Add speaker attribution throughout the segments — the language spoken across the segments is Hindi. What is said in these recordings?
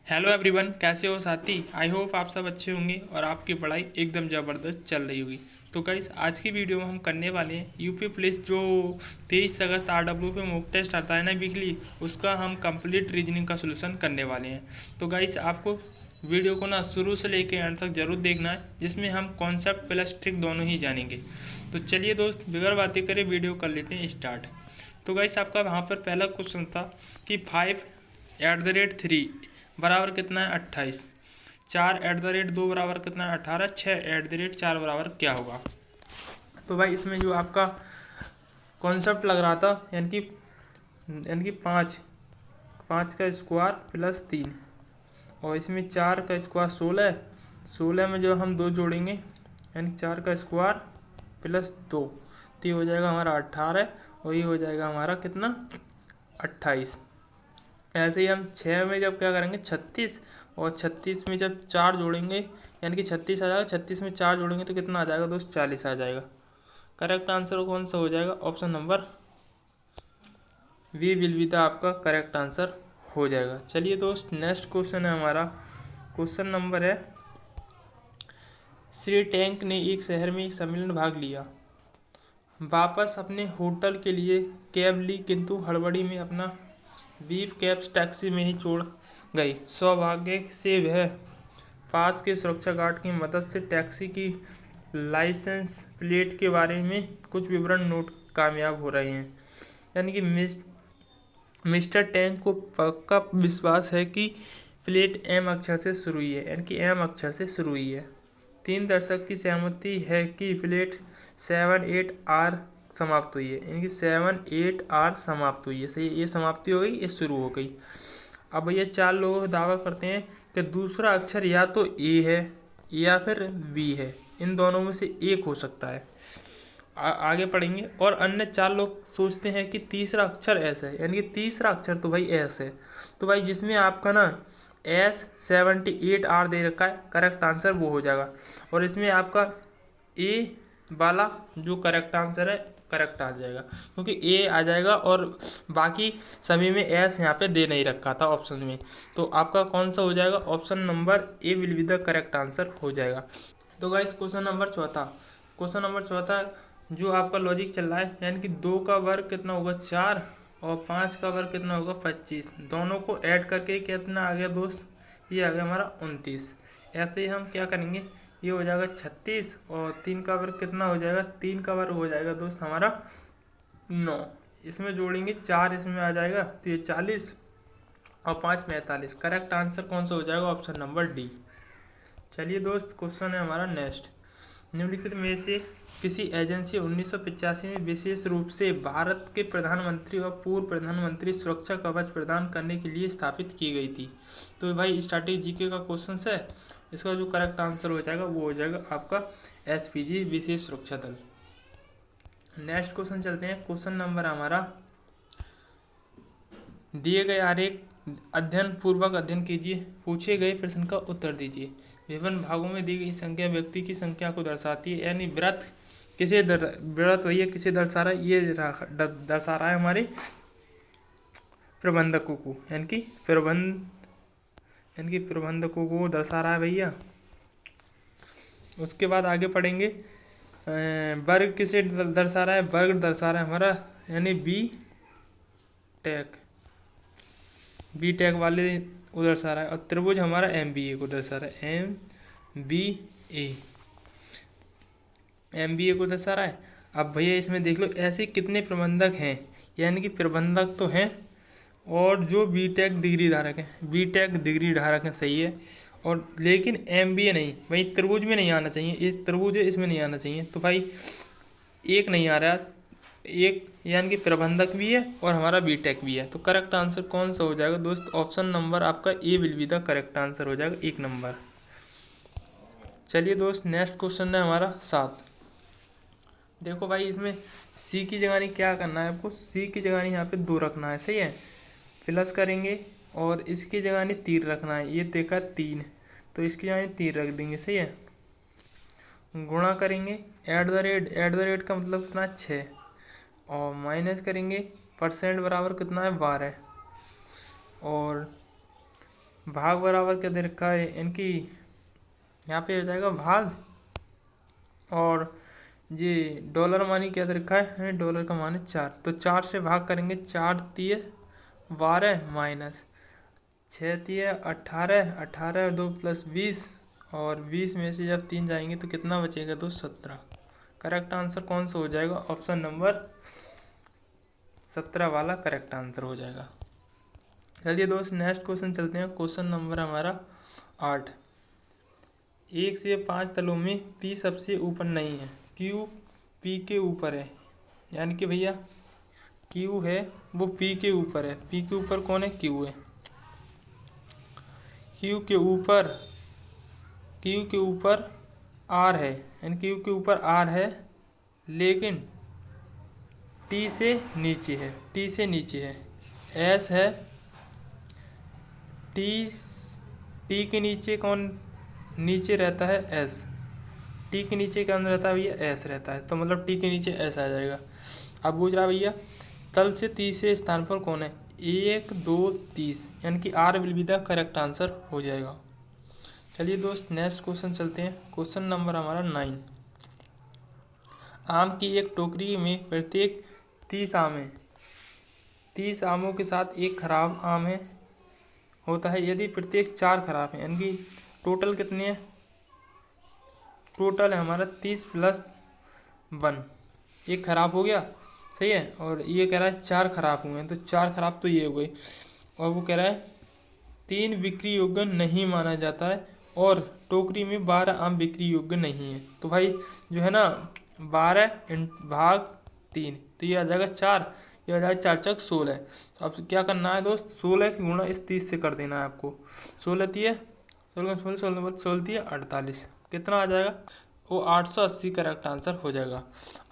Speaker 1: हेलो एवरीवन, कैसे हो साथी। आई होप आप सब अच्छे होंगे और आपकी पढ़ाई एकदम ज़बरदस्त चल रही होगी। तो गाइस, आज की वीडियो में हम करने वाले हैं यूपी पुलिस जो 23 अगस्त आरडब्ल्यू पे मॉक टेस्ट आता है ना वीकली, उसका हम कंप्लीट रीजनिंग का सोल्यूशन करने वाले हैं। तो गाइस, आपको वीडियो को ना शुरू से लेकर एंड तक जरूर देखना है, जिसमें हम कॉन्सेप्ट प्लस ट्रिक दोनों ही जानेंगे। तो चलिए दोस्त, बिगर बातें करें वीडियो कर लेते हैं स्टार्ट। तो गाइस, आपका वहाँ पर पहला क्वेश्चन था कि 5 @ 3 बराबर कितना है 28। 4 @ 2 बराबर कितना है 18। 6 @ 4 बराबर क्या होगा। तो भाई इसमें जो आपका कॉन्सेप्ट लग रहा था, यानी कि 5 का स्क्वायर प्लस 3, और इसमें 4 का स्क्वायर 16। 16 में जो हम 2 जोड़ेंगे, यानी 4 का स्क्वायर प्लस 2, तो ये हो जाएगा हमारा 18, और ये हो जाएगा हमारा कितना 28। ऐसे ही हम 6 में जब क्या करेंगे 36, और 36 में जब 4 जोड़ेंगे, यानी कि 36 आ जाएगा। 36 में 4 जोड़ेंगे तो कितना आ जाएगा दोस्त, 40 आ जाएगा। करेक्ट आंसर कौन सा हो जाएगा, option number B will be the आपका करेक्ट आंसर हो जाएगा। चलिए दोस्त, नेक्स्ट क्वेश्चन है हमारा। क्वेश्चन नंबर है, श्री टैंक ने एक शहर में एक सम्मेलन भाग लिया, वापस अपने होटल के लिए कैब ली, किंतु हड़बड़ी में अपना बीफ कैब्स टैक्सी में ही छोड़ गई। सौभाग्य से वह पास के सुरक्षा गार्ड की मदद से टैक्सी की लाइसेंस प्लेट के बारे में कुछ विवरण नोट कामयाब हो रहे हैं। यानी कि मिस्टर टैंक को पक्का विश्वास है कि प्लेट एम अक्षर से शुरू हुई है, यानी कि एम अक्षर से शुरू हुई है। 3 दर्शक की सहमति है कि प्लेट 78R समाप्त हुई है, यानी कि 78R समाप्त हुई है। सही, ये समाप्ति हो गई, ये शुरू हो गई। अब भैया 4 लोग दावा करते हैं कि दूसरा अक्षर या तो ए है या फिर बी है, इन दोनों में से एक हो सकता है। आगे पढ़ेंगे। और अन्य 4 लोग सोचते हैं कि तीसरा अक्षर एस है, यानी कि तीसरा अक्षर तो भाई एस है। तो भाई जिसमें आपका ना S78R दे रखा है, करेक्ट आंसर वो हो जाएगा। और इसमें आपका ए वाला जो करेक्ट आंसर है, करेक्ट आ जाएगा, क्योंकि ए आ जाएगा और बाकी सभी में एस यहाँ पे दे नहीं रखा था ऑप्शन में। तो आपका कौन सा हो जाएगा, option number A will be the correct answer हो जाएगा। तो गाइस, क्वेश्चन नंबर चौथा जो आपका लॉजिक चल रहा है, यानी कि 2 का वर्ग कितना होगा 4, और 5 का वर्ग कितना होगा 25। दोनों को ऐड करके कितना आ गया दोस्त, ये आ गया हमारा 29। ऐसे ही हम क्या करेंगे, ये हो जाएगा 36, और 3 का वर्ग कितना हो जाएगा, 3 का वर्ग हो जाएगा दोस्त हमारा 9। इसमें जोड़ेंगे 4, इसमें आ जाएगा तो ये 40, और 5 45। करेक्ट आंसर कौन सा हो जाएगा, ऑप्शन नंबर डी। चलिए दोस्त, क्वेश्चन है हमारा नेक्स्ट। निम्नलिखित में से किसी एजेंसी 1985 में विशेष रूप से भारत के प्रधानमंत्री और पूर्व प्रधानमंत्री सुरक्षा कवच प्रदान करने के लिए स्थापित की गई थी। तो भाई स्टैटिक जीके का क्वेश्चन है, इसका जो करेक्ट आंसर हो जाएगा वो हो जाएगा आपका एसपीजी, विशेष सुरक्षा दल। नेक्स्ट क्वेश्चन चलते हैं। क्वेश्चन नंबर हमारा, दिए गए आरेख अध्ययन पूर्वक अध्ययन कीजिए, पूछे गए प्रश्न का उत्तर दीजिए। विभिन्न भागों में दी गई संख्या व्यक्ति की संख्या को दर्शाती है, यानी व्रत भैया किसे दर्शा रहा है, ये दर्शा रहा है हमारे प्रबंधकों को, यानी कि प्रबंधकों को दर्शा रहा है भैया। उसके बाद आगे पढ़ेंगे, वर्ग किसे दर्शा रहा है, वर्ग दर्शा रहा है हमारा, यानी बी टेक वाले को दर्शा रहा है। और त्रिभुज हमारा MBA को दर्शा रहा है, MBA को दर्शा रहा है। अब भैया इसमें देख लो ऐसे कितने प्रबंधक हैं, यानी कि प्रबंधक तो हैं और जो बीटेक डिग्री धारक हैं, सही है। और लेकिन MBA नहीं, भाई त्रिभुज में नहीं आना चाहिए, ये त्रिभुज है इसमें नहीं आना चाहिए। तो भाई एक नहीं आ रहा, एक यानी कि प्रबंधक भी है और हमारा बीटेक भी है। तो करेक्ट आंसर कौन सा हो जाएगा दोस्त, ऑप्शन नंबर आपका A will be the correct answer हो जाएगा, 1 नंबर। चलिए दोस्त, नेक्स्ट क्वेश्चन है हमारा 7। देखो भाई, इसमें सी की जगह नहीं क्या करना है आपको, सी की जगह नहीं यहाँ पे 2 रखना है, सही है। प्लस करेंगे और इसकी जगह नहीं 3 रखना है, ये देखा 3, तो इसकी जगह 3 रख देंगे, सही है। गुणा करेंगे, एट द रेट का मतलब कितना 6, और माइनस करेंगे, परसेंट बराबर कितना है 12, और भाग बराबर क्या दे रखा है, इनकी यहाँ पे हो जाएगा भाग, और ये डॉलर मानी क्या दे रखा है, डॉलर का मान है 4, तो 4 से भाग करेंगे, 4 तिये 12 माइनस 6 तिये 18, 18 और 2 प्लस 20, और 20 में से जब 3 जाएंगे तो कितना बचेगा, तो 17। करेक्ट आंसर कौन सा हो जाएगा, ऑप्शन नंबर 17 वाला करेक्ट आंसर हो जाएगा। चलिए दोस्त नेक्स्ट क्वेश्चन चलते हैं। क्वेश्चन नंबर हमारा 8। 1 से 5 तलों में P सबसे ऊपर नहीं है, Q P के ऊपर है, यानी कि भैया Q है वो P के ऊपर है। P के ऊपर कौन है, Q है। Q के ऊपर R है, यानी Q के ऊपर R है, लेकिन T से नीचे है, T से नीचे है। S है, T के नीचे कौन नीचे रहता है, S। T के नीचे कौन रहता है भैया, S रहता है, तो मतलब T के नीचे S आ जाएगा। अब पूछ रहा भैया तल से तीसरे स्थान पर कौन है, 1 2 30, यानी कि R will be the correct answer हो जाएगा। चलिए दोस्त नेक्स्ट क्वेश्चन चलते हैं। क्वेश्चन नंबर हमारा 9। आम की एक टोकरी में प्रत्येक 30 आम है, 30 आमों के साथ एक खराब आम है होता है यदि प्रत्येक 4 खराब हैं, यानी कि टोटल कितने हैं, टोटल है हमारा 30 प्लस 1, एक खराब हो गया, सही है, और ये कह रहा है 4 खराब हुए हैं, तो 4 खराब तो ये हो गए, और वो कह रहा है 3 बिक्री योग्य नहीं माना जाता है, और टोकरी में 12 आम बिक्री योग्य नहीं है। तो भाई जो है ना 12 भाग 3, तो ये आ जाएगा 4, ये आ जाएगा 4 चक 16। तो अब क्या करना है दोस्त, 16 की गुणा इस 30 से कर देना है आपको। 16 तिये 48, कितना आ जाएगा, वो 880 करेक्ट आंसर हो जाएगा।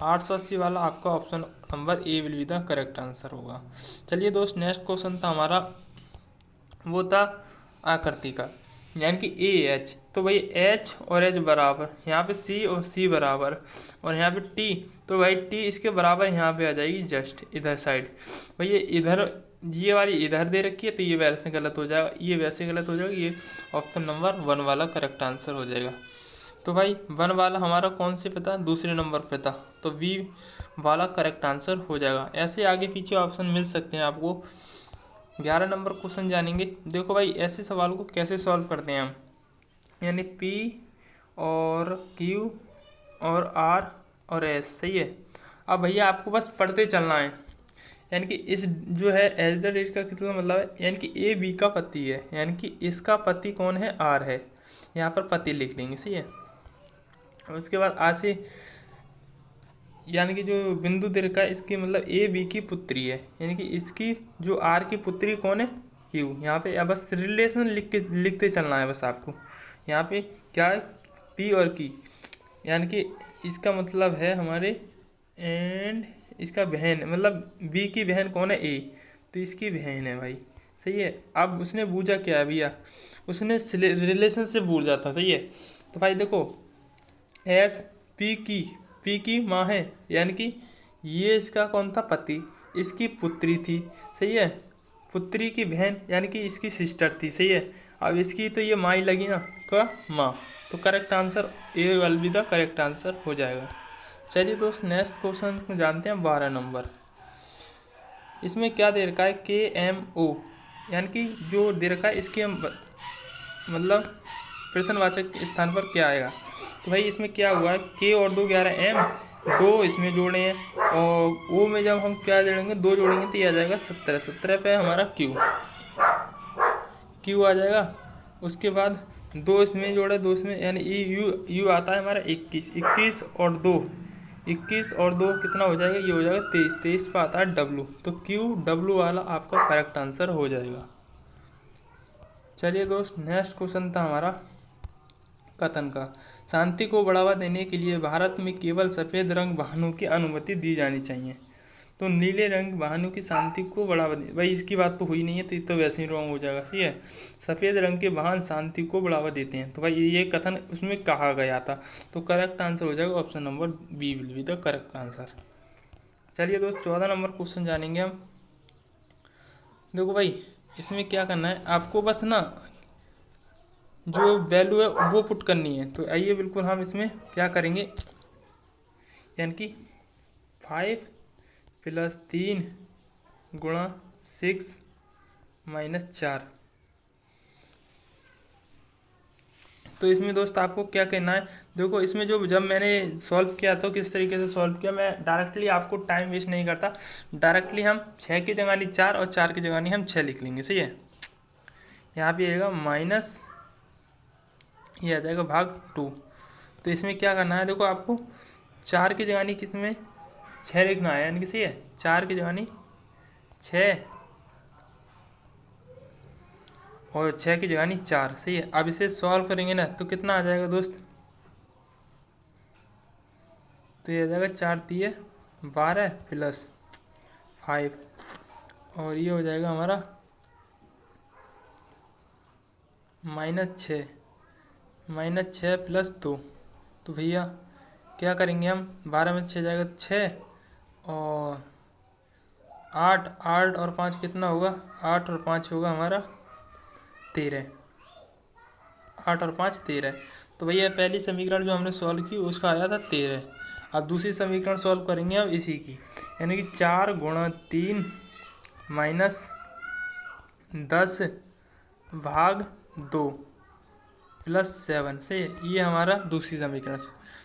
Speaker 1: 880 वाला आपका option number A will be the correct answer होगा। चलिए दोस्त नेक्स्ट क्वेश्चन था हमारा, वो था आकृति का, यानी कि ए एच। तो भाई एच और एच बराबर, यहाँ पे सी और सी बराबर, और यहाँ पे टी, तो भाई टी इसके बराबर यहाँ पे आ जाएगी जस्ट इधर साइड। भाई ये इधर, ये वाली इधर दे रखी है, तो ये वैसे गलत हो जाएगा, ये वैसे गलत हो जाएगा, ये ऑप्शन नंबर 1 वाला करेक्ट आंसर हो जाएगा। तो भाई 1 वाला हमारा कौन से पे था, दूसरे नंबर पे था, तो बी वाला करेक्ट आंसर हो जाएगा। ऐसे आगे पीछे ऑप्शन मिल सकते हैं आपको। 11 नंबर क्वेश्चन जानेंगे। देखो भाई ऐसे सवालों को कैसे सॉल्व करते हैं हम, यानी P और Q और R और S, सही है। अब भैया आपको बस पढ़ते चलना है, यानी कि इस जो है एज द रेट का कितना मतलब है, यानी कि ए बी का पति है, यानी कि इसका पति कौन है, R है, यहाँ पर पति लिख देंगे, सही है। उसके बाद आर से, यानी कि जो बिंदु दे रखा है इसकी मतलब ए बी की पुत्री है, यानी कि इसकी जो आर की पुत्री कौन है, क्यू। यहाँ पे अब बस रिलेशन लिखते चलना है बस आपको। यहाँ पे क्या है, पी और की, यानी कि इसका मतलब है हमारे, एंड इसका बहन मतलब बी की बहन कौन है, ए, तो इसकी बहन है भाई, सही है। अब उसने बूझा क्या है भैया, उसने रिलेशन से बूझा था, सही है। तो भाई देखो एस पी की माँ है, यानी कि ये इसका कौन था, पति, इसकी पुत्री थी, सही है, पुत्री की बहन यानी कि इसकी सिस्टर थी, सही है। अब इसकी तो ये माँ ही लगी ना, का माँ, तो correct answer A will be the correct answer हो जाएगा। चलिए दोस्त नेक्स्ट क्वेश्चन जानते हैं 12 नंबर। इसमें क्या दे रखा है, KMO, यानी कि जो दे रखा है इसके मतलब प्रश्नवाचक के स्थान पर क्या आएगा। तो भाई इसमें क्या हुआ है, K और 2 11 M, 2 इसमें जोड़े हैं, और O में जब हम क्या जोड़ेंगे, 2 जोड़ेंगे तो ये आ जाएगा 17, 17 पे हमारा Q आ जाएगा। उसके बाद 2 इसमें जोड़े, 2 इसमें, यानी U आता है हमारा 21, 21 और 2 कितना हो जाएगा, ये हो जाएगा 23, 23 पे आता है W, तो QW वाला आपका करेक्ट आंसर हो जाएगा। चलिए दोस्त नेक्स्ट क्वेश्चन था हमारा कथन का, शांति को बढ़ावा देने के लिए भारत में केवल सफ़ेद रंग वाहनों की अनुमति दी जानी चाहिए, तो नीले रंग वाहनों की शांति को बढ़ावा दे, भाई इसकी बात तो हुई नहीं है, तो ये तो वैसे ही रॉन्ग हो जाएगा, सही है। सफ़ेद रंग के वाहन शांति को बढ़ावा देते हैं, तो भाई ये कथन उसमें कहा गया था, तो करेक्ट आंसर हो जाएगा option number B will be the correct answer. चलिए दोस्त 14 नंबर क्वेश्चन जानेंगे हम। देखो भाई इसमें क्या करना है आपको, बस ना जो वैल्यू है वो पुट करनी है। तो आइए बिल्कुल हम इसमें क्या करेंगे, यानी कि 5+3 × 6 - 4। तो इसमें दोस्त आपको क्या करना है, देखो इसमें जो जब मैंने सॉल्व किया तो किस तरीके से सॉल्व किया, मैं डायरेक्टली आपको टाइम वेस्ट नहीं करता, डायरेक्टली हम 6 की जगह नहीं 4 और 4 की जगह नहीं हम 6 लिख लेंगे। सही है, यहाँ पे आएगा माइनस, ये आ जाएगा /2। तो इसमें क्या करना है, देखो आपको 4 की जगह नहीं किस में 6 लिखना है, यानी कि सही है 4 की जगह नहीं 6 और 6 की जगह नहीं 4। सही है, अब इसे सॉल्व करेंगे ना तो कितना आ जाएगा दोस्त, तो ये आ जाएगा 4×3 = 12 + 5 और ये हो जाएगा हमारा -6 + 2। तो भैया क्या करेंगे हम, 12 में 6 जाएगा 6 और 8, 8 और 5 कितना होगा, 8 और 5 होगा हमारा 13, 8 और 5 13। तो भैया पहली समीकरण जो हमने सॉल्व की उसका आया था 13। अब दूसरी समीकरण सॉल्व करेंगे अब इसी की, यानी कि 4×3 - 10/2 + 7। सही है, ये हमारा दूसरी समीकरण।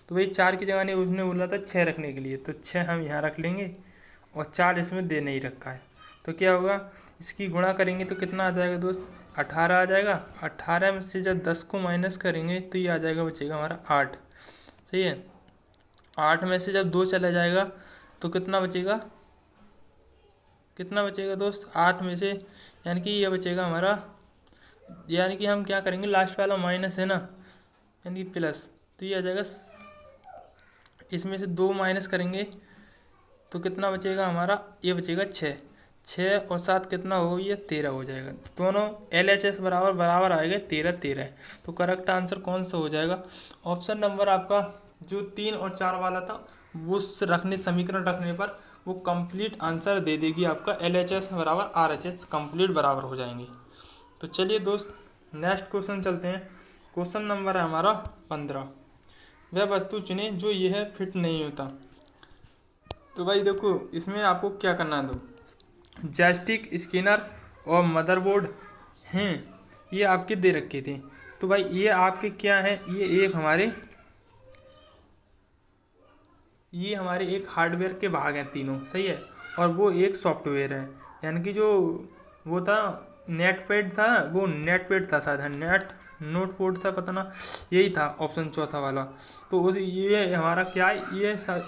Speaker 1: तो भाई 4 की जगह नहीं उसने बोला था 6 रखने के लिए, तो 6 हम यहाँ रख लेंगे और 4 इसमें दे नहीं रखा है। तो क्या होगा, इसकी गुणा करेंगे तो कितना आ जाएगा दोस्त, 18 आ जाएगा। 18 में से जब 10 को माइनस करेंगे तो ये आ जाएगा, बचेगा हमारा 8। सही है, 8 में से जब 2 चला जाएगा तो कितना बचेगा, कितना बचेगा दोस्त, 8 में से यानी कि ये बचेगा हमारा, यानी कि हम क्या करेंगे, लास्ट वाला माइनस है ना, यानी कि प्लस, तो ये आ जाएगा, इसमें से 2 माइनस करेंगे तो कितना बचेगा हमारा, ये बचेगा 6। 6 और 7 कितना हो, ये 13 हो जाएगा। तो दोनों LHS बराबर बराबर आएगा 13 13। तो करेक्ट आंसर कौन सा हो जाएगा, ऑप्शन नंबर आपका जो 3 और 4 वाला था वो रखने, समीकरण रखने पर वो कंप्लीट आंसर दे देगी आपका, LHS बराबर RHS कंप्लीट बराबर हो जाएंगे। तो चलिए दोस्त नेक्स्ट क्वेश्चन चलते हैं। क्वेश्चन नंबर है हमारा 15, वह वस्तु चुने जो यह फिट नहीं होता। तो भाई देखो इसमें आपको क्या करना है, दो जॉयस्टिक, स्कैनर और मदरबोर्ड हैं, ये आपके दे रखे थे। तो भाई ये आपके क्या हैं, ये हमारे एक हार्डवेयर के भाग हैं तीनों। सही है, और वो एक सॉफ्टवेयर है, यानी कि जो वो था नेटपैड था, वो नेटपैड था शायद, नेट नोटपैड था, पता ना, यही था ऑप्शन चौथा वाला। तो उस ये हमारा क्या है,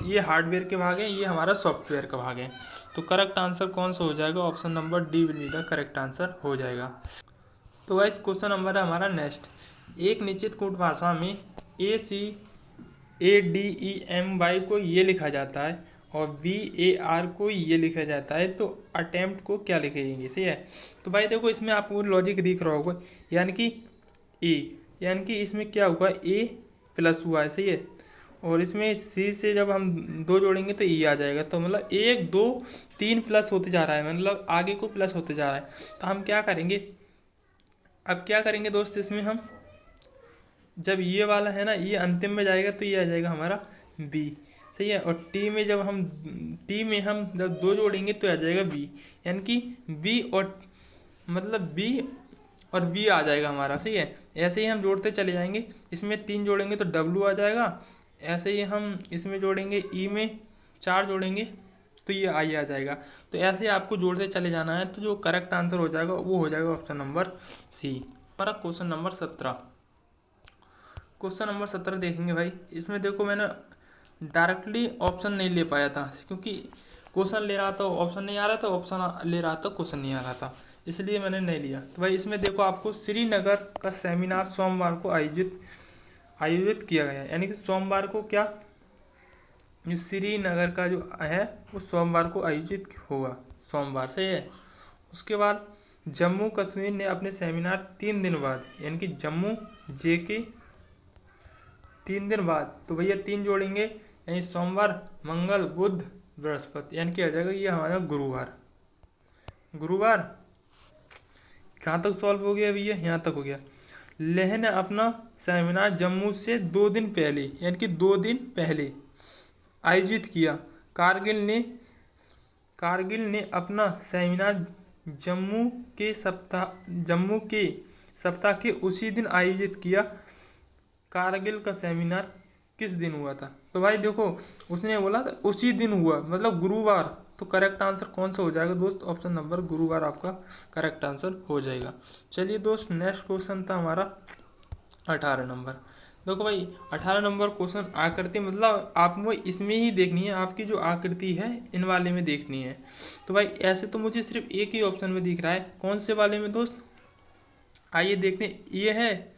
Speaker 1: ये हार्डवेयर के भाग है, ये हमारा सॉफ्टवेयर का भाग है। तो करेक्ट आंसर कौन सा हो जाएगा, option number D will be the correct answer हो जाएगा। तो गाइस क्वेश्चन नंबर है हमारा नेक्स्ट, एक निश्चित कोड भाषा में ACADEMY को ये लिखा जाता है और VAR को ये लिखा जाता है, तो अटेम्प्ट को क्या लिखेंगे। सही है, तो भाई देखो इसमें आपको लॉजिक दिख रहा होगा, यानी कि यानी कि इसमें क्या हुआ, A प्लस हुआ है। सही है, और इसमें C से जब हम 2 जोड़ेंगे तो E आ जाएगा। तो मतलब 1 2 3 प्लस होते जा रहा है, मतलब आगे को प्लस होते जा रहा है। तो हम क्या करेंगे, अब क्या करेंगे दोस्त, इसमें हम जब ये वाला है ना, ये अंतिम में जाएगा तो ये आ जाएगा हमारा B। सही है, और टी में हम जब 2 जोड़ेंगे तो आ जाएगा B, यानी कि B और मतलब B और B आ जाएगा हमारा। सही है, ऐसे ही हम जोड़ते चले जाएंगे, इसमें 3 जोड़ेंगे तो W आ जाएगा, ऐसे ही हम इसमें जोड़ेंगे, E में 4 जोड़ेंगे तो ये आई आ जाएगा। तो ऐसे आपको जोड़ते चले जाना है। तो जो करेक्ट आंसर हो जाएगा वो हो जाएगा ऑप्शन नंबर C। हमारा क्वेश्चन नंबर 17, क्वेश्चन नंबर 17 देखेंगे भाई। इसमें देखो मैंने डायरेक्टली ऑप्शन नहीं ले पाया था, क्योंकि क्वेश्चन ले रहा था ऑप्शन नहीं आ रहा था, ऑप्शन ले रहा था क्वेश्चन नहीं आ रहा था, इसलिए मैंने नहीं लिया। तो भाई इसमें देखो आपको श्रीनगर का सेमिनार सोमवार को आयोजित किया गया है, यानी कि सोमवार को क्या, जो श्रीनगर का जो है वो सोमवार को आयोजित होगा, सोमवार से है। उसके बाद जम्मू कश्मीर ने अपने सेमिनार 3 दिन बाद, यानी कि जम्मू JK 3 दिन बाद, तो भैया 3 जोड़ेंगे, यानी सोमवार मंगल बुध बृहस्पति, यानी कि आ जाएगा ये हमारा गुरुवार। कहाँ तक सॉल्व हो गया भैया, यहाँ तक हो गया। लेह ने अपना सेमिनार जम्मू से 2 दिन पहले, यानी कि 2 दिन पहले आयोजित किया। कारगिल ने अपना सेमिनार जम्मू के सप्ताह के उसी दिन आयोजित किया। कारगिल का सेमिनार किस दिन हुआ था? तो भाई देखो, उसने बोला था उसी दिन हुआ, मतलब गुरुवार। तो करेक्ट आंसर कौन सा हो जाएगा दोस्त? ऑप्शन नंबर गुरुवार आपका करेक्ट आंसर हो जाएगा। चलिए दोस्त, नेक्स्ट क्वेश्चन था हमारा 18 नंबर। देखो भाई, 18 नंबर क्वेश्चन आकृति, मतलब आपको इसमें ही देखनी है, आपकी जो आकृति है इन वाले में देखनी है। तो भाई ऐसे तो मुझे सिर्फ एक ही ऑप्शन में दिख रहा है, कौन से वाले में दोस्त? आइए देखते, ये है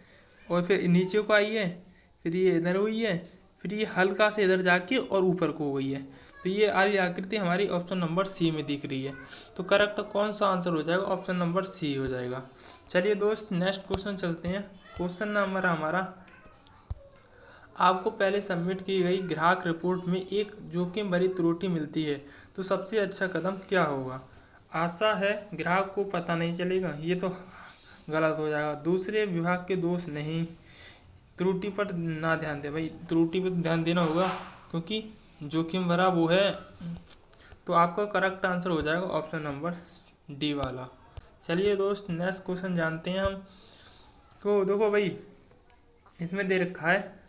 Speaker 1: और फिर नीचे को आई है, फिर ये इधर हुई है, फिर ये हल्का से इधर जाके और ऊपर को हुई है। तो ये आरी आकृति हमारी ऑप्शन नंबर सी में दिख रही है। तो करेक्ट कौन सा आंसर हो जाएगा? ऑप्शन नंबर सी हो जाएगा। चलिए दोस्त, नेक्स्ट क्वेश्चन चलते हैं। क्वेश्चन नंबर हमारा, आपको पहले सबमिट की गई ग्राहक रिपोर्ट में एक जोखिम भरी त्रुटि मिलती है, तो सबसे अच्छा कदम क्या होगा? आशा है ग्राहक को पता नहीं चलेगा, ये तो गलत हो जाएगा। दूसरे विभाग के दोष नहीं, त्रुटि पर ना ध्यान दे। भाई त्रुटि पर ध्यान देना होगा क्योंकि जोखिम भरा वो है। तो आपका करेक्ट आंसर हो जाएगा ऑप्शन नंबर डी वाला। चलिए दोस्त, नेक्स्ट क्वेश्चन जानते हैं हम। तो देखो भाई, इसमें दे रखा है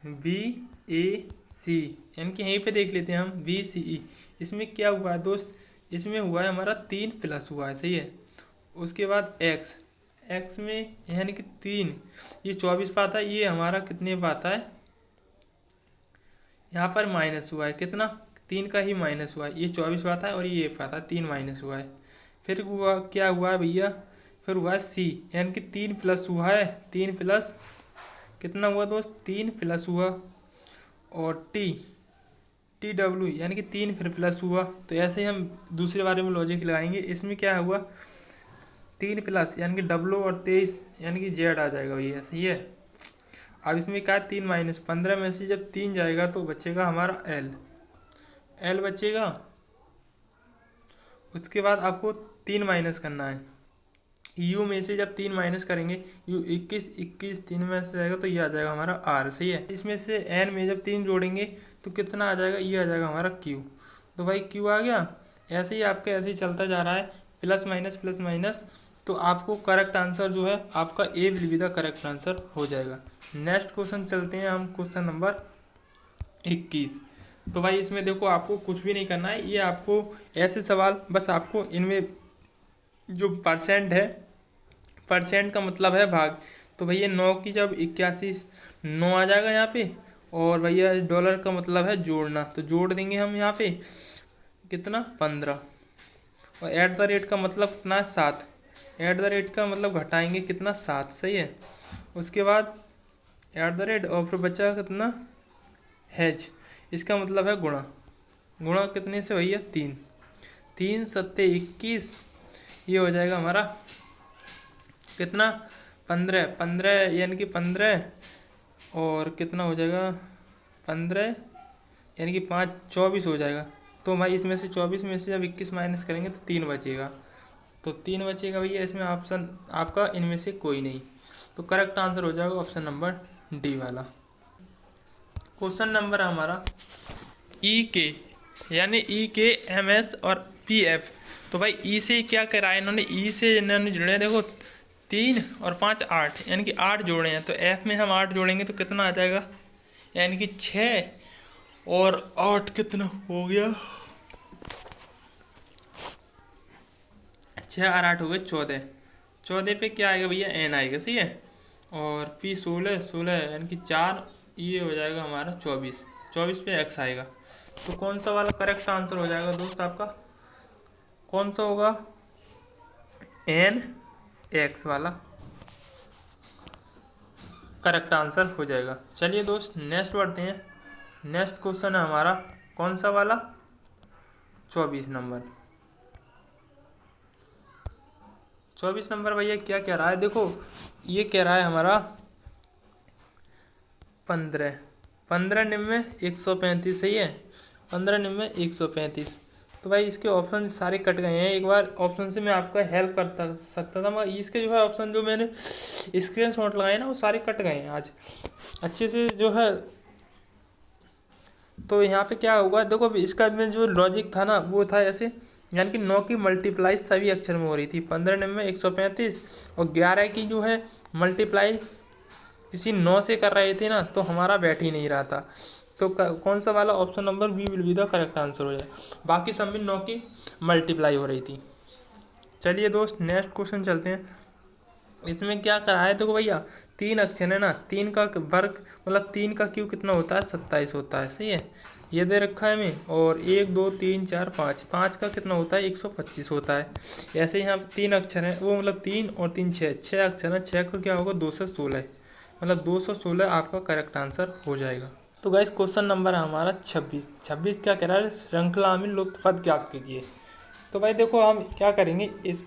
Speaker 1: BAC, यानी कि यहीं पे देख लेते हैं हम BCE। इसमें क्या हुआ है दोस्त? इसमें हुआ है हमारा 3 प्लस हुआ है, सही है। उसके बाद x में यानी कि 3, ये 24 पाता है, ये हमारा कितने पाता है? यहाँ पर माइनस हुआ है, कितना? 3 का ही माइनस हुआ है, ये 24 पाता है और ये पाता है, 3 माइनस हुआ है। फिर हुआ क्या हुआ है भैया? फिर हुआ है C, यानी कि 3 प्लस हुआ है, 3 प्लस कितना हुआ दोस्त? 3 प्लस हुआ, और TW यानी कि 3 फिर प्लस हुआ। तो ऐसे ही हम दूसरे बारे में लॉजिक लगाएंगे। इसमें क्या हुआ? 3 प्लस यानी कि W और 23 यानी कि Z आ जाएगा भैया, सही है। अब इसमें क्या है? 3 माइनस 15 में से जब 3 जाएगा तो बचेगा हमारा L बचेगा। उसके बाद आपको 3 माइनस करना है, U में से जब 3 माइनस करेंगे, U 21 3 में से जाएगा तो ये आ जाएगा हमारा R, सही है। इसमें से N में जब 3 जोड़ेंगे तो कितना आ जाएगा? ये आ जाएगा हमारा Q। तो भाई Q आ गया। ऐसे ही आपका ऐसे ही चलता जा रहा है, प्लस माइनस। तो आपको करेक्ट आंसर जो है आपका A will be the correct answer हो जाएगा। नेक्स्ट क्वेश्चन चलते हैं हम, क्वेश्चन नंबर 21। तो भाई इसमें देखो, आपको कुछ भी नहीं करना है, ये आपको ऐसे सवाल, बस आपको इनमें जो परसेंट है, परसेंट का मतलब है भाग। तो भैया 9 की जब 81, 9 आ जाएगा यहाँ पे। और भैया डॉलर का मतलब है जोड़ना, तो जोड़ देंगे हम यहाँ पे कितना? 15। और ऐट द रेट का मतलब कितना है? 7। ऐट द रेट का मतलब घटाएंगे कितना? 7, सही है। उसके बाद ऐट द रेट, और फिर बचा कितना? हैज, इसका मतलब है गुणा कितने से भैया? 3। 3 सत्ते 21, ये हो जाएगा हमारा कितना? 15 यानी कि 15, और कितना हो जाएगा? 15 यानी कि 5 24 हो जाएगा। तो भाई इसमें से 24 में से जब 21 माइनस करेंगे तो 3 बचेगा। तो 3 बचेगा भैया, इसमें ऑप्शन आपका इनमें से कोई नहीं। तो करेक्ट आंसर हो जाएगा ऑप्शन नंबर डी वाला। क्वेश्चन नंबर हमारा EK, यानी EK, MS और PF। तो भाई E से क्या करा है इन्होंने? E से इन्होंने जुड़े, देखो 3 और 5 8, यानी कि 8 जोड़े हैं। तो F में हम 8 जोड़ेंगे तो कितना आ जाएगा? यानी कि 6 और 8 कितना हो गया? 6 और 8 हो गए 14। 14 पे क्या आएगा भैया? N आएगा, सही है। और P 16 यानी कि 4, ये हो जाएगा हमारा 24 पे X आएगा। तो कौन सा वाला करेक्ट आंसर हो जाएगा दोस्त आपका? कौन सा होगा? NX वाला करेक्ट आंसर हो जाएगा। चलिए दोस्त, नेक्स्ट बढ़ते हैं। नेक्स्ट क्वेश्चन है हमारा कौन सा वाला? 24 नंबर। 24 नंबर भैया क्या कह रहा है? देखो ये कह रहा है हमारा 15 निम्न 135, सही है। 15 निम्न 135। तो भाई इसके ऑप्शन सारे कट गए हैं। एक बार ऑप्शन से मैं आपका हेल्प करता सकता था, मगर इसके जो है ऑप्शन जो मैंने स्क्रीनशॉट लगाए ना वो सारे कट गए हैं आज अच्छे से जो है। तो यहाँ पे क्या होगा देखो, अभी इसका में जो लॉजिक था ना वो था ऐसे, यानी कि 9 की मल्टीप्लाई सभी अक्षर में हो रही थी, 15 में 135, और 11 की जो है मल्टीप्लाई किसी 9 से कर रहे थे ना तो हमारा बैठ ही नहीं रहा था। तो कौन सा वाला option number B will be the correct answer हो जाए। बाकी सब में 9 की मल्टीप्लाई हो रही थी। चलिए दोस्त नेक्स्ट क्वेश्चन चलते हैं। इसमें क्या करा है देखो भैया, 3 अक्षर है ना, 3 का वर्ग मतलब 3 का क्यूब कितना होता है, 27 होता है, सही है, ये दे रखा है हमें। और 1 2 3 4 5, 5 का कितना होता है, 125 होता है। ऐसे यहाँ 3 अक्षर हैं वो मतलब 3 और 3 6, 6 अक्षर है, 6 का क्या होगा 216, मतलब 216 आपका करेक्ट आंसर हो जाएगा। तो गाइस क्वेश्चन नंबर है हमारा 26। 26 क्या कह रहा है, श्रृंखला में लुप्त पद ज्ञात कीजिए। तो भाई देखो हम क्या करेंगे, इस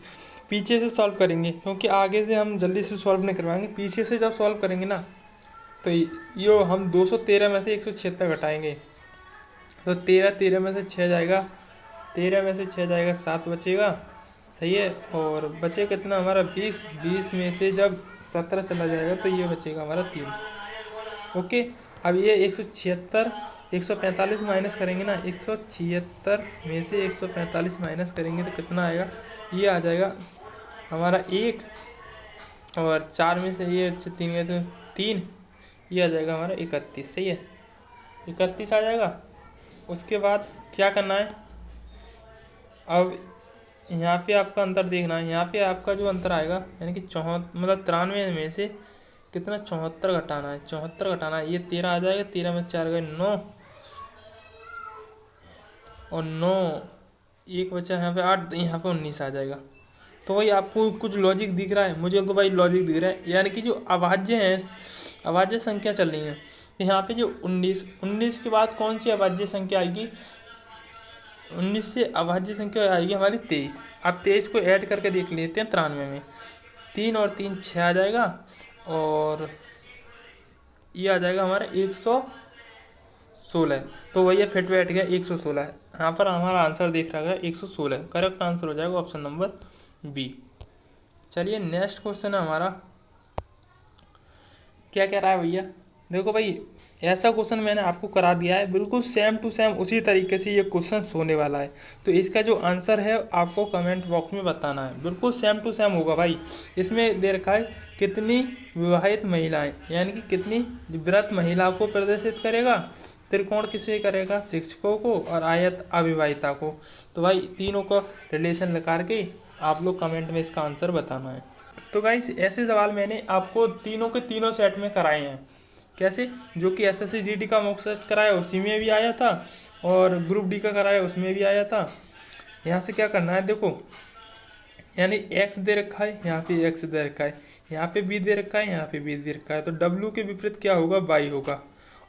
Speaker 1: पीछे से सॉल्व करेंगे, क्योंकि आगे से हम जल्दी से सॉल्व नहीं करवाएंगे। पीछे से जब सॉल्व करेंगे ना तो यो हम 213 में से 176 घटाएंगे, तो 13 में से 6 जाएगा, 13 में से 6 जाएगा 7 बचेगा, सही है। और बचे कितना हमारा 20, 20 में से जब 17 चला जाएगा तो ये बचेगा हमारा 3। ओके, अब ये 176 145 माइनस करेंगे ना, 176 में से 145 माइनस करेंगे तो कितना आएगा, ये आ जाएगा हमारा 1, और 4 में से ये 3 गए तो 3, ये आ जाएगा हमारा 31, सही है, 31 आ जाएगा। उसके बाद क्या करना है, अब यहाँ पे आपका अंतर देखना है। यहाँ पे आपका जो अंतर आएगा यानी कि 74 मतलब 93 में से कितना 74 घटाना है, 74 घटाना है, ये 13 आ जाएगा, 13 में से 4 गए 9, और 9 एक बचा यहाँ पे 8, यहाँ पे 19 आ जाएगा। तो भाई आपको कुछ लॉजिक दिख रहा है, मुझे तो भाई लॉजिक दिख रहा है, यानी कि जो अभाज्य हैं, अभाज्य संख्या चल रही है। तो यहाँ पे जो 19 के बाद कौन सी अभाज्य संख्या आएगी, 19 से अभाज्य संख्या आएगी हमारी 23। अब 23 को ऐड करके देख लेते हैं 93 में, 3 और 3 6 आ जाएगा, और ये आ जाएगा हमारा 116। तो भैया फिट बैठ गया 116, यहाँ पर हमारा आंसर देख रहा है 116, करेक्ट आंसर हो जाएगा ऑप्शन नंबर बी। चलिए नेक्स्ट क्वेश्चन है हमारा, क्या कह रहा है भैया, देखो भाई ऐसा क्वेश्चन मैंने आपको करा दिया है, बिल्कुल सेम टू सेम उसी तरीके से ये क्वेश्चन होने वाला है। तो इसका जो आंसर है आपको कमेंट बॉक्स में बताना है, बिल्कुल सेम टू सेम होगा भाई। इसमें दे रखा है कितनी विवाहित महिलाएं, यानी कि कितनी व्रत महिला को प्रदर्शित करेगा, त्रिकोण किसे करेगा, शिक्षकों को, और आयत अविवाहिता को। तो भाई तीनों को रिलेशन लगा के आप लोग कमेंट में इसका आंसर बताना है। तो गाइस ऐसे सवाल मैंने आपको तीनों के तीनों सेट में कराए हैं, कैसे, जो कि एसएससी जीडी का मॉक टेस्ट कराया उसी में भी आया था, और ग्रुप डी का कराया उसमें भी आया था। यहाँ से क्या करना है देखो, यानी एक्स दे रखा है, यहाँ पे एक्स दे रखा है, यहाँ पे बी दे रखा है, यहाँ पे बी दे रखा है, तो डब्ल्यू के विपरीत क्या होगा, वाई होगा।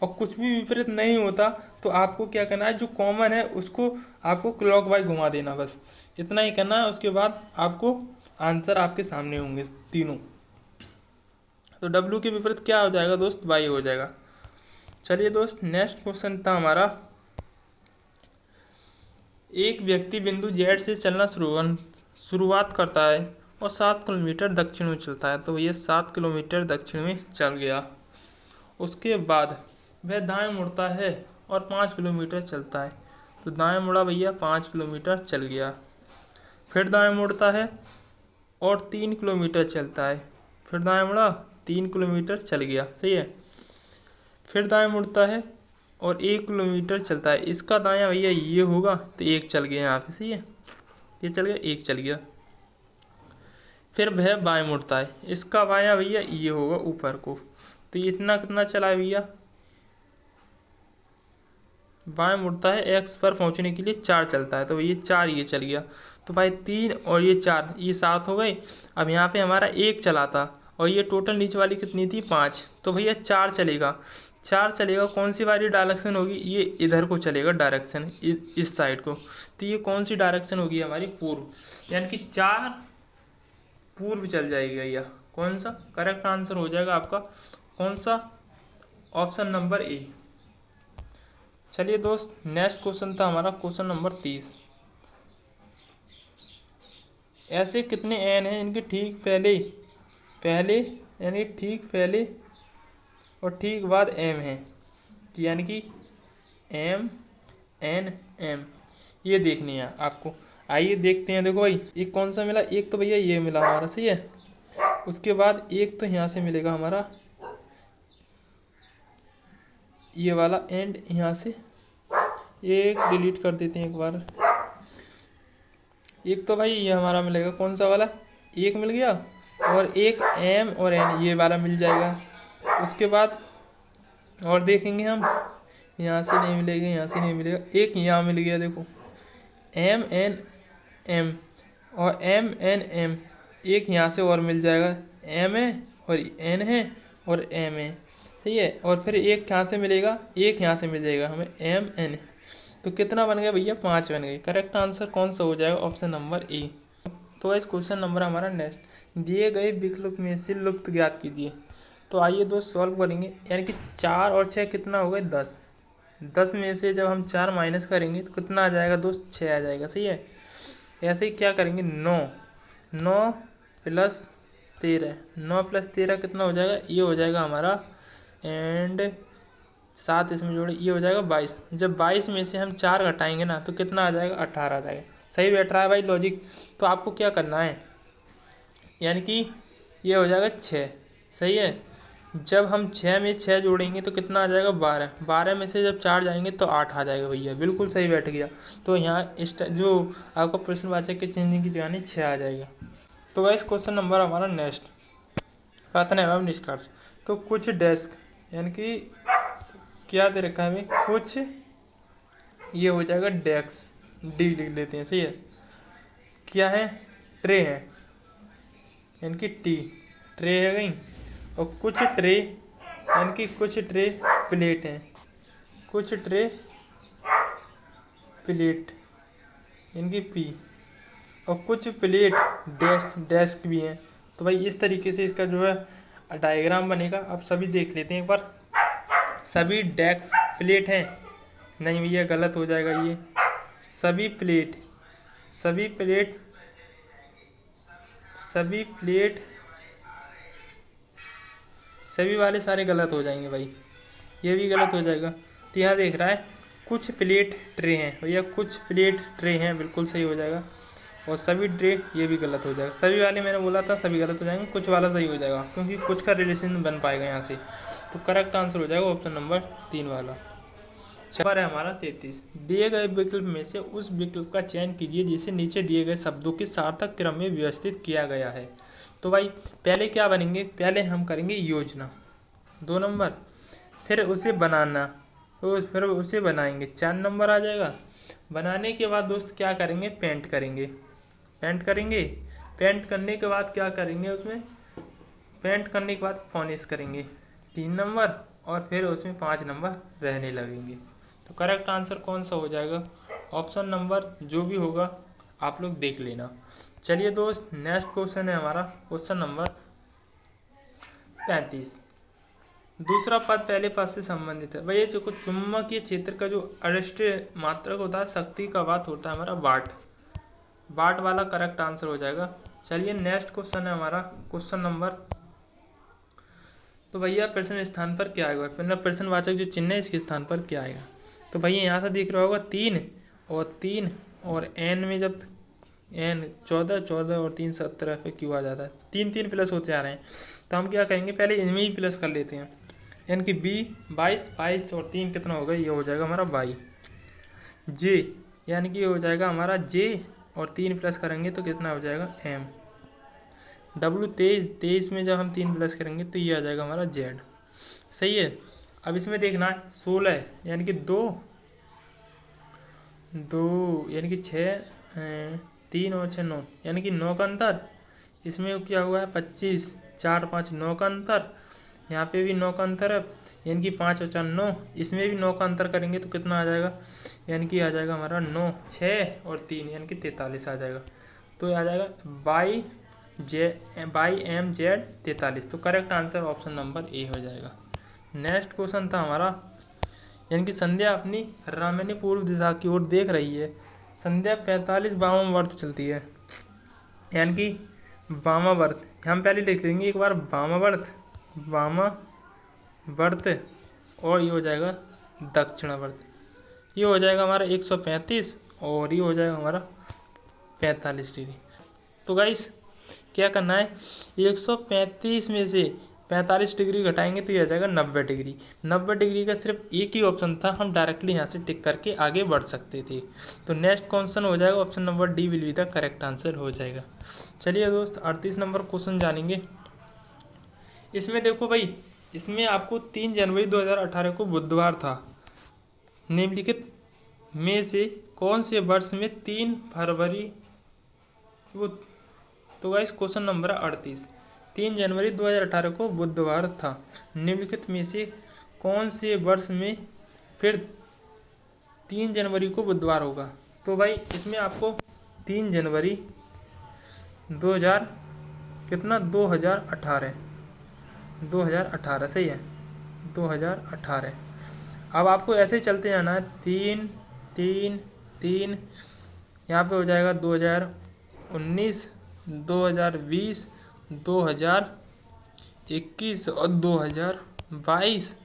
Speaker 1: और कुछ भी विपरीत नहीं होता तो आपको क्या करना है, जो कॉमन है उसको आपको क्लॉकवाइज घुमा देना, बस इतना ही करना है। उसके बाद आपको आंसर आपके सामने होंगे तीनों। तो डब्ल्यू के विपरीत क्या हो जाएगा दोस्त, वाई हो जाएगा। चलिए दोस्त नेक्स्ट क्वेश्चन था हमारा, एक व्यक्ति बिंदु जेड से चलना शुरुआत करता है और 7 किलोमीटर दक्षिण में चलता है। तो ये 7 किलोमीटर दक्षिण में चल गया, उसके बाद वह दाएं मुड़ता है और 5 किलोमीटर चलता है। तो दाएं मुड़ा भैया 5 किलोमीटर चल गया, फिर दाएं मुड़ता है और 3 किलोमीटर चलता है, फिर दाएं मुड़ा 3 किलोमीटर चल गया, सही है, फिर दाएं मुड़ता है और 1 किलोमीटर चलता है। इसका दायां भैया ये होगा तो 1 चल गया यहाँ पे, सही है, ये चल गया 1 चल गया। फिर वह बाएं मुड़ता है, इसका बायां भैया ये होगा ऊपर को, तो इतना कितना चला है भैया, बाएं मुड़ता है एक्स पर पहुंचने के लिए 4 चलता है, तो भैया 4 ये चल गया। तो भाई 3 और ये 4 ये 7 हो गए। अब यहाँ पे हमारा 1 चला था और ये टोटल नीचे वाली कितनी थी 5, तो भैया 4 चलेगा, 4 चलेगा। कौन सी वाली डायरेक्शन होगी, ये इधर को चलेगा डायरेक्शन, इस साइड को। तो ये कौन सी डायरेक्शन होगी हमारी, पूर्व, यानी कि 4 पूर्व चल जाएगी भैया। कौन सा करेक्ट आंसर हो जाएगा आपका, कौन सा, ऑप्शन नंबर ए। चलिए दोस्त नेक्स्ट क्वेश्चन था हमारा क्वेश्चन नंबर 30। ऐसे कितने एन हैं इनके ठीक पहले पहले यानी ठीक पहले और ठीक बाद एम है, यानी कि एम एन एम, ये देखनी है आपको। आइए देखते हैं। देखो भाई एक कौन सा मिला, एक तो भैया ये मिला हमारा, सही है। उसके बाद एक तो यहाँ से मिलेगा हमारा ये वाला एंड, यहाँ से एक डिलीट कर देते हैं एक बार। एक तो भाई ये हमारा मिलेगा कौन सा वाला, एक मिल गया, और एक एम और एन ये वाला मिल जाएगा। उसके बाद और देखेंगे हम, यहाँ से नहीं मिलेगा, यहाँ से नहीं मिलेगा, एक यहाँ मिल गया देखो, एम एन एम और एम एन एम, एक यहाँ से और मिल जाएगा, एम है और एन है और एम है, सही है। और फिर एक यहाँ से मिलेगा, एक यहाँ से मिल जाएगा हमें एम एन। तो कितना बन गया भैया, 5 बन गए। करेक्ट आंसर कौन सा हो जाएगा, ऑप्शन नंबर ए। तो इस क्वेश्चन नंबर हमारा नेक्स्ट, दिए गए विकल्प में से लुप्त ज्ञात कीजिए। तो आइए दोस्त सॉल्व करेंगे, यानी कि 4 और 6 कितना हो गए, 10। 10 में से जब हम 4 माइनस करेंगे तो कितना आ जाएगा दोस्त, 6 आ जाएगा, सही है। ऐसे ही क्या करेंगे, 9 प्लस 13, 9 प्लस 13 कितना हो जाएगा, ये हो जाएगा हमारा, एंड 7 इसमें जोड़े, ये हो जाएगा 22। जब 22 में से हम 4 घटाएंगे ना तो कितना आ जाएगा, 18 आ जाएगा। सही बैठ रहा है भाई लॉजिक। तो आपको क्या करना है, यानी कि ये हो जाएगा 6, सही है। जब हम 6 में 6 जोड़ेंगे तो कितना आ जाएगा, 12। 12 में से जब 4 जाएंगे तो 8 आ जाएगा भैया, बिल्कुल सही बैठ गया। तो यहाँ इस जो आपको प्रश्नवाचक के चिन्ह की जगह 6 आ जाएगा। तो गाइस क्वेश्चन नंबर हमारा नेक्स्ट, कथन एवं निष्कर्ष। तो कुछ डेस्क, यानी कि क्या दे रखा है हमें, कुछ, ये हो जाएगा डेस्क, डी लिख लेते हैं, सही है। क्या है, ट्रे है, यानी कि टी, ट्रे है कहीं, और कुछ ट्रे, यानी कि कुछ ट्रे प्लेट हैं, कुछ ट्रे प्लेट, यानी कि पी, और कुछ प्लेट डेस्क भी हैं। तो भाई इस तरीके से इसका जो है डायग्राम बनेगा। आप सभी देख लेते हैं एक बार। सभी डेस्क प्लेट हैं, नहीं भैया गलत हो जाएगा ये, सभी प्लेट सभी प्लेट सभी प्लेट सभी वाले सारे गलत हो जाएंगे भाई, ये भी गलत हो जाएगा। तो यहाँ देख रहा है कुछ प्लेट ट्रे हैं भैया, कुछ प्लेट ट्रे हैं, बिल्कुल सही हो जाएगा। और सभी ट्रे, ये भी गलत हो जाएगा। सभी वाले मैंने बोला था सभी गलत हो जाएंगे, कुछ वाला सही हो जाएगा क्योंकि कुछ का रिलेशन बन पाएगा यहाँ से। तो करेक्ट आंसर हो जाएगा ऑप्शन नंबर 3 वाला। नंबर है हमारा 33, दिए गए विकल्प में से उस विकल्प का चयन कीजिए जिसे नीचे दिए गए शब्दों के सार्थक क्रम में व्यवस्थित किया गया है। तो भाई पहले क्या बनेंगे, पहले हम करेंगे योजना 2 नंबर, फिर उसे बनाना, तो फिर उसे बनाएंगे 4 नंबर आ जाएगा। बनाने के बाद दोस्त क्या करेंगे, पेंट करेंगे, पेंट करने के बाद क्या करेंगे, उसमें पेंट करने के बाद पॉलिश करेंगे 3 नंबर, और फिर उसमें 5 नंबर रहने लगेंगे। तो करेक्ट आंसर कौन सा हो जाएगा, ऑप्शन नंबर जो भी होगा आप लोग देख लेना। चलिए दोस्त नेक्स्ट क्वेश्चन है हमारा क्वेश्चन नंबर 35। दूसरा पद पहले पद से संबंधित है। भैया जो चुंबकीय क्षेत्र का जो अरिष्ट मात्रक होता है, शक्ति का वाट होता है हमारा वाट वाला करेक्ट आंसर हो जाएगा। चलिए नेक्स्ट क्वेश्चन है हमारा क्वेश्चन नंबर, तो भैया प्रश्न स्थान पर क्या आएगा, मतलब प्रश्नवाचक जो चिन्ह है इसके स्थान पर क्या आएगा। तो भैया यहाँ से दिख रहा होगा 3 और एन में जब एन 14 और 3 17 पे क्यों आ जाता है, 3 प्लस होते आ रहे हैं। तो हम क्या करेंगे, पहले इनमें ही प्लस कर लेते हैं, यानी कि बी 22 और 3 कितना होगा, ये हो जाएगा हमारा 22। जे यानी कि ये हो जाएगा हमारा जे, और 3 प्लस करेंगे तो कितना हो जाएगा एम। डब्लू 23 में जब हम 3 प्लस करेंगे तो ये आ जाएगा हमारा जेड, सही है। अब इसमें देखना है 16, यानी कि 2 यानी कि 6, 3 और 6 9, यानी कि 9 का अंतर। इसमें क्या हुआ है 25, 4 5 9 का अंतर, यहाँ पे भी 9 का अंतर है, यानी कि 5 और 4 9, इसमें भी 9 का अंतर करेंगे तो कितना आ जाएगा, यानी कि आ जाएगा हमारा 9, 6 और 3 यानी कि 43 आ जाएगा। तो आ जाएगा बाई एम जेड 43। तो correct answer option number A हो जाएगा। नेक्स्ट क्वेश्चन था हमारा, यानी कि संध्या अपनी रामायणी पूर्व दिशा की ओर देख रही है। संध्या 45 वाम वर्त चलती है। यानी कि वामावर्त हम पहले लिख लेंगे एक बार, वामावर्त, वामावर्त, और ये हो जाएगा दक्षिणावर्त। ये हो जाएगा हमारा 135 और ये हो जाएगा हमारा 45 डिग्री। तो गाइस क्या करना है, 135 में से 45 डिग्री घटाएंगे तो ये आ जाएगा 90 डिग्री। 90 डिग्री का सिर्फ एक ही ऑप्शन था, हम डायरेक्टली यहाँ से टिक करके आगे बढ़ सकते थे। तो नेक्स्ट क्वेश्चन हो जाएगा option number D will be the correct answer हो जाएगा। चलिए दोस्त 38 नंबर क्वेश्चन जानेंगे। इसमें देखो भाई, इसमें आपको 3 जनवरी 2018 को बुधवार था, निम्नलिखित में से कौन से वर्ष में 3 फरवरी वो। तो गाइस क्वेश्चन नंबर 38, 3 जनवरी 2018 को बुधवार था, निम्नलिखित में से कौन से वर्ष में फिर 3 जनवरी को बुधवार होगा। तो भाई इसमें आपको 3 जनवरी 2000 कितना 2018 सही है 2018। अब आपको ऐसे ही चलते जाना है, 3 3 3, यहाँ पे हो जाएगा 2019, 2020, 2021 और 2022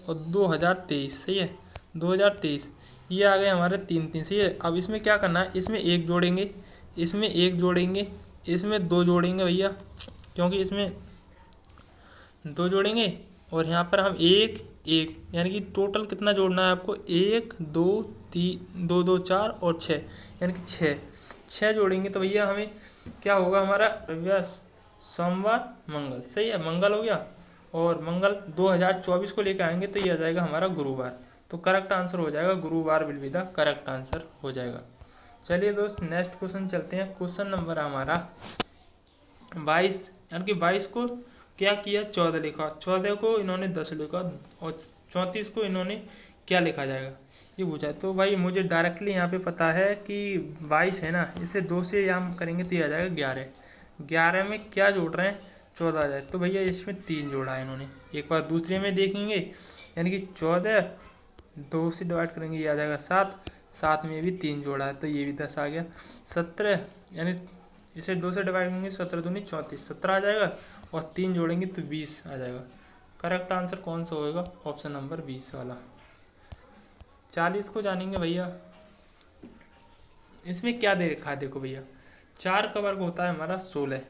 Speaker 1: और 2023 सही है 2023। ये आ गए हमारे 3 3 सही है। अब इसमें क्या करना है, इसमें एक जोड़ेंगे, इसमें एक जोड़ेंगे, इसमें 2 जोड़ेंगे भैया, क्योंकि इसमें 2 जोड़ेंगे और यहाँ पर हम एक एक, यानी कि टोटल कितना जोड़ना है आपको, 1 2 3 2 2 4 और 6, यानी कि 6 जोड़ेंगे। तो भैया हमें क्या होगा, हमारा रविवार सोमवार मंगल सही है, मंगल हो गया, और मंगल 2024 को लेकर आएंगे तो ये आ जाएगा हमारा गुरुवार। तो करेक्ट आंसर हो जाएगा गुरुवार will be the correct answer हो जाएगा। चलिए दोस्त नेक्स्ट क्वेश्चन चलते हैं। क्वेश्चन नंबर हमारा 22, यानी कि 22 को क्या किया, 14 लिखा, 14 को इन्होंने 10 लिखा और 34 को इन्होंने क्या लिखा जाएगा ये पूछा है। तो भाई मुझे डायरेक्टली यहाँ पे पता है कि 22 है ना, इसे 2 से हम करेंगे तो ये आ जाएगा 11। 11 में क्या जोड़ रहे हैं, 14 आ जाए। तो भैया इसमें 3 जोड़ा है इन्होंने। एक बार दूसरे में देखेंगे, यानी कि 14 2 से डिवाइड करेंगे ये आ जाएगा 7, 7 में भी 3 जोड़ा है तो ये भी 10 आ गया। 17, यानी इसे 2 से डिवाइड करेंगे 17 दूनी 34, 17 आ जाएगा, और 3 जोड़ेंगे तो 20 आ जाएगा। करेक्ट आंसर कौन सा होएगा, ऑप्शन नंबर 20 वाला। 40 को जानेंगे भैया। इसमें क्या दे रखा है, देखो भैया 4 का वर्ग होता है हमारा 16।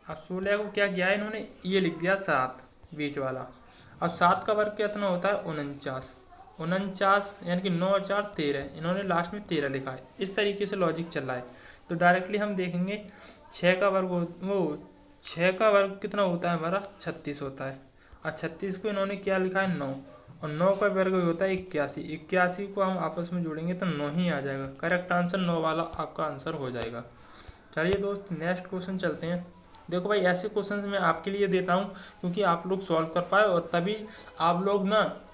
Speaker 1: अब 16 को क्या किया है इन्होंने, ये लिख दिया 7 बीच वाला। अब 7 का वर्ग कितना होता है 49, यानी कि 9 और 4 13, इन्होंने लास्ट में 13 लिखा है। इस तरीके से लॉजिक चल रहा है। तो डायरेक्टली हम देखेंगे 6 का वर्ग कितना होता है हमारा 36 होता है, और 36 को इन्होंने क्या लिखा है 9, और 9 का वर्ग होता है 81। 81 को हम आपस में जोड़ेंगे तो 9 ही आ जाएगा। करेक्ट आंसर 9 वाला आपका आंसर हो जाएगा। चलिए दोस्त नेक्स्ट क्वेश्चन चलते हैं। देखो भाई ऐसे क्वेश्चन मैं आपके लिए देता हूँ क्योंकि आप लोग सॉल्व कर पाए, और तभी आप लोग ना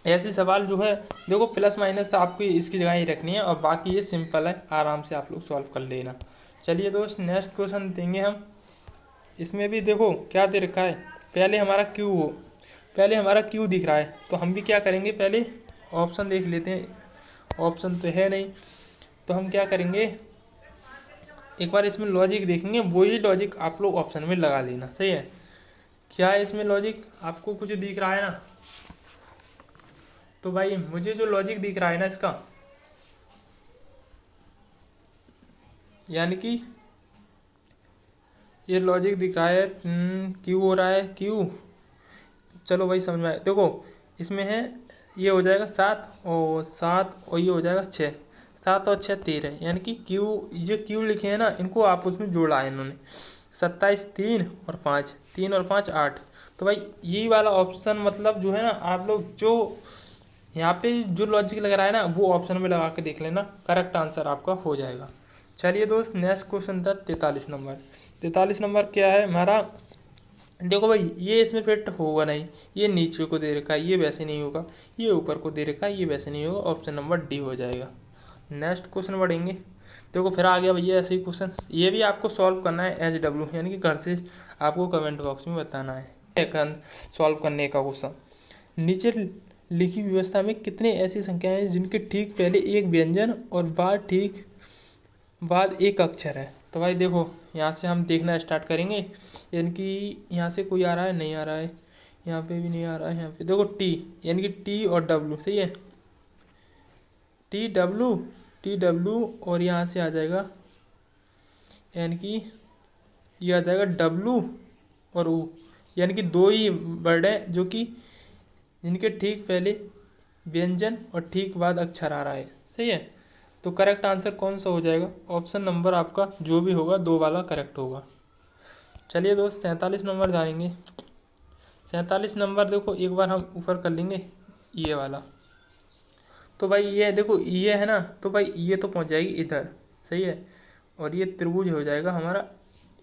Speaker 1: ऐसे सवाल जो है देखो प्लस माइनस आपको इसकी जगह ही रखनी है, और बाकी ये सिंपल है, आराम से आप लोग सॉल्व कर लेना। चलिए दोस्त नेक्स्ट क्वेश्चन देंगे हम। इसमें भी देखो क्या दे रखा है, पहले हमारा क्यू दिख रहा है, तो हम भी क्या करेंगे पहले ऑप्शन देख लेते हैं। ऑप्शन तो है नहीं, तो हम क्या करेंगे एक बार इसमें लॉजिक देखेंगे, वही लॉजिक आप लोग ऑप्शन में लगा लेना सही है। क्या है इसमें लॉजिक, आपको कुछ दिख रहा है ना, तो भाई मुझे जो लॉजिक दिख रहा है ना इसका, यानी कि ये लॉजिक दिख रहा है क्यू हो रहा है क्यू। चलो भाई समझ में आया। देखो इसमें है ये हो जाएगा 7 और ये हो जाएगा 6, 7 और 6 13, यानी कि क्यू लिखे हैं ना, इनको आपस में जोड़ा है इन्होंने। 27 3 और 5 8। तो भाई यही वाला ऑप्शन मतलब जो है ना, आप लोग जो यहाँ पे जो लॉजिक लग रहा है ना वो ऑप्शन में लगा के देख लेना, करेक्ट आंसर आपका हो जाएगा। चलिए दोस्त नेक्स्ट क्वेश्चन था 43 नंबर। 43 नंबर क्या है हमारा, देखो भाई ये इसमें फिट होगा नहीं, ये नीचे को दे रखा है, ये वैसे नहीं होगा, ये ऊपर को दे रखा है, ये वैसे नहीं होगा, ऑप्शन नंबर डी हो जाएगा। नेक्स्ट क्वेश्चन बढ़ेंगे। देखो फिर आ गया भैया ऐसे ही क्वेश्चन, ये भी आपको सॉल्व करना है SW, यानी कि घर से आपको कमेंट बॉक्स में बताना है सॉल्व करने का क्वेश्चन। नीचे लिखी व्यवस्था में कितने ऐसी संख्याएं हैं जिनके ठीक पहले एक व्यंजन और बाद ठीक बाद एक अक्षर है। तो भाई देखो यहाँ से हम देखना स्टार्ट करेंगे, यानी कि यहाँ से कोई आ रहा है, नहीं आ रहा है, यहाँ पे भी नहीं आ रहा है, यहाँ पे देखो टी, यानी कि टी और डब्लू, सही है, टी डब्लू, टी डब्लू, और यहाँ से आ जाएगा, यानी कि ये आ जाएगा डब्लू और ऊ, यानी कि दो ही वर्ड हैं जो कि जिनके ठीक पहले व्यंजन और ठीक बाद अक्षर आ रहा है, सही है। तो करेक्ट आंसर कौन सा हो जाएगा? ऑप्शन नंबर आपका जो भी होगा 2 वाला करेक्ट होगा। चलिए दोस्त 47 नंबर जानेंगे। 47 नंबर देखो एक बार हम ऊपर कर लेंगे ये वाला। तो भाई ये देखो ये है ना, तो भाई ये तो पहुंच जाएगी इधर, सही है, और ये त्रिभुज हो जाएगा हमारा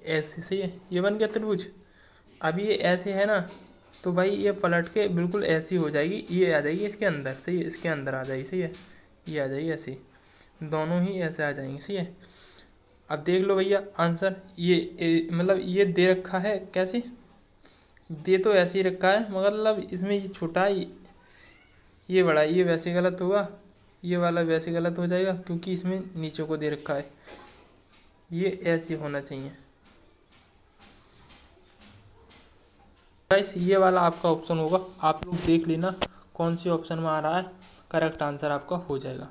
Speaker 1: ऐसे, सही है, ये बन गया त्रिभुज। अब ये ऐसे है ना, तो भाई ये पलट के बिल्कुल ऐसी हो जाएगी, ये आ जाएगी इसके अंदर, सही है, इसके अंदर आ जाएगी, सही है, ये आ जाएगी ऐसी, दोनों ही ऐसे आ जाएंगे, सही है। अब देख लो भैया आंसर, मतलब ये दे रखा है कैसे, दे तो ऐसे ही रखा है, मतलब इसमें ये छोटा है, ये बड़ा है, ये वैसे गलत होगा, ये वाला वैसे गलत हो जाएगा क्योंकि इसमें नीचे को दे रखा है, ये ऐसे होना चाहिए। गाइस ये वाला आपका ऑप्शन होगा, आप लोग देख लेना कौन सी ऑप्शन में आ रहा है, करेक्ट आंसर आपका हो जाएगा।